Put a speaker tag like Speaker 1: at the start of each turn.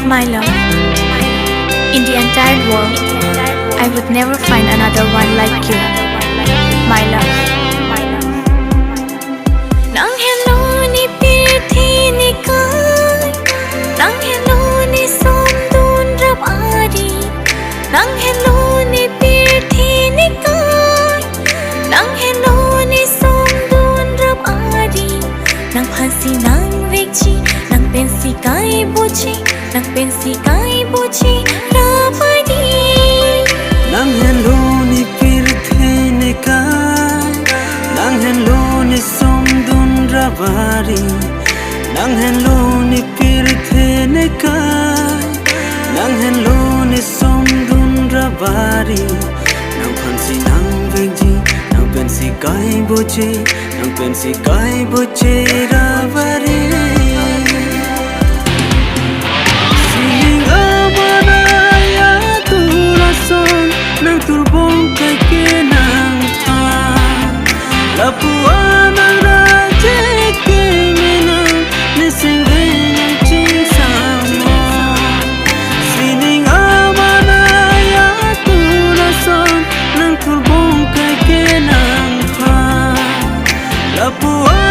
Speaker 1: My love, in the entire world, I would never find another one like you. My love. Nang hello ni pirthi ni kai, nang hello ni somdun rab ari, nang hello ni pirthi ni kai, nang hello ni somdun rab ari, nang phansi nang vekchi, nang pensi kai buchi, nang pensi kai buchi rabari.
Speaker 2: Nang hello ni pirthi ni kai, nang hello ni somdun rabari, nang hello ni pirthi ni kai, nang hello ni somdun rabari, nang phansi nang vekji, nang pensi kai buchi rabari. Siling Amanai aturason, nang turbong kay kinang pa, lapua nang raje kiminang nisingin ang chinsamo. Siling Amanai aturason, nang turbong kay kinang pa, lapua